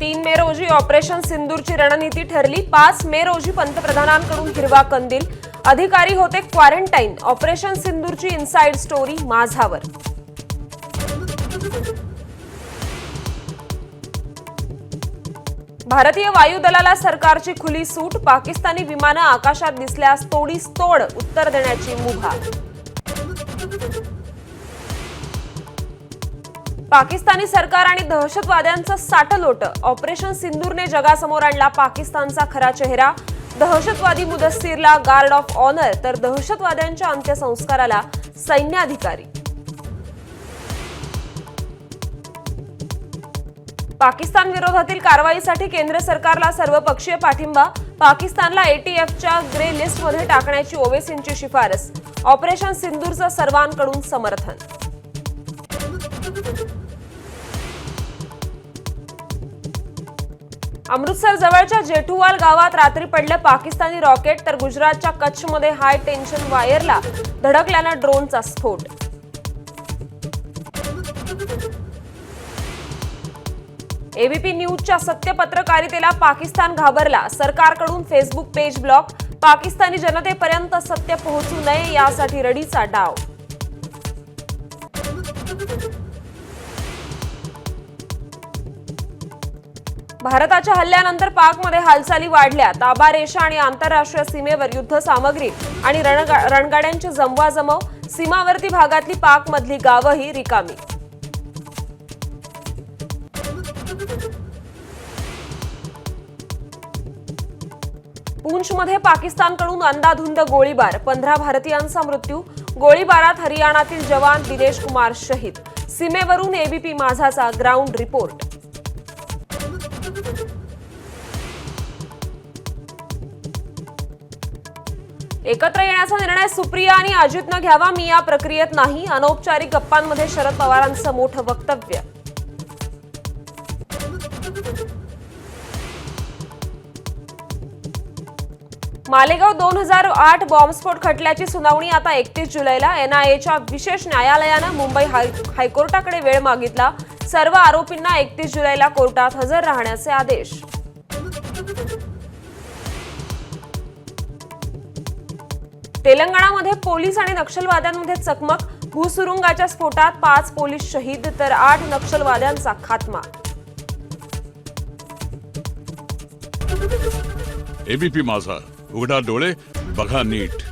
3 मे रोजी ऑपरेशन सिंदूरची रणनीती ठरली। 5 मे रोजी पंतप्रधानांकडून हिरवा कंदील, अधिकारी होते क्वारंटाईन। ऑपरेशन सिंदूरची इनसाइड स्टोरी माझावर। भारतीय वायुदलाला सरकारची खुली सूट, पाकिस्तानी विमानं आकाशात दिसल्यास तोडीस तोड उत्तर देण्याची मुभा। पाकिस्तानी सरकार आणि दहशतवाद्यांचं साटलोट, ऑपरेशन सिंदूरने जगासमोर आणला पाकिस्तानचा खरा चेहरा। दहशतवादी मुदस्सीरला गार्ड ऑफ ऑनर, तर दहशतवाद्यांच्या अंत्यसंस्काराला सैन्याधिकारी। पाकिस्तान विरोधातील कारवाईसाठी केंद्र सरकारला सर्वपक्षीय पाठिंबा, पाकिस्तानला एटीएफच्या ग्रे लिस्टमध्ये टाकण्याची ओवेसींची शिफारस। ऑपरेशन सिंदूरचं सर्वांकडून समर्थन। अमृतसर जवळच्या जेठुवाल गावात रात्री पडलं पाकिस्तानी रॉकेट, तर गुजरातच्या कच्छमध्ये हाय टेन्शन वायरला धडकल्यानं ड्रोनचा स्फोट। एबीपी न्यूजच्या सत्य पत्रकारितेला पाकिस्तान घाबरला, सरकारकडून फेसबुक पेज ब्लॉक। पाकिस्तानी जनतेपर्यंत सत्य पोहोचू नये यासाठी रडीचा डाव। भारताच्या हल्ल्यानंतर पाकमध्ये हालचाली वाढल्या, ताबा रेषा आणि आंतरराष्ट्रीय सीमेवर युद्ध सामग्री आणि रणगाड्यांची जमवाजमव। सीमावर्ती भागातली पाकमधली गावंही रिकामी। पूंछमध्ये पाकिस्तानकडून अंधाधुंद गोळीबार, 15 भारतीयांचा मृत्यू। गोळीबारात हरियाणातील जवान दिनेश कुमार शहीद। सीमेवरून एबीपी माझाचा ग्राउंड रिपोर्ट। एकत्र येण्याचा निर्णय सुप्रिया आणि अजितनं घ्यावा, मी या प्रक्रियेत नाही। अनौपचारिक गप्पांमध्ये शरद पवारांचं मोठं वक्तव्य। मालेगाव 2008 बॉम्बस्फोट खटल्याची सुनावणी आता 31 जुलैला। एनआयएच्या विशेष न्यायालयानं मुंबई हायकोर्टाकडे वेळ मागितला। सर्व आरोपींना 31 जुलैला कोर्टात हजर राहण्याचे आदेश। तेलंगणामध्ये पोलीस आणि नक्षलवाद्यांमध्ये चकमक, भूसुरुंगाच्या स्फोटात 5 पोलीस शहीद, तर 8 नक्षलवाद्यांचा खात्मा। एबीपी माझा, उघडा डोळे बघा नीट।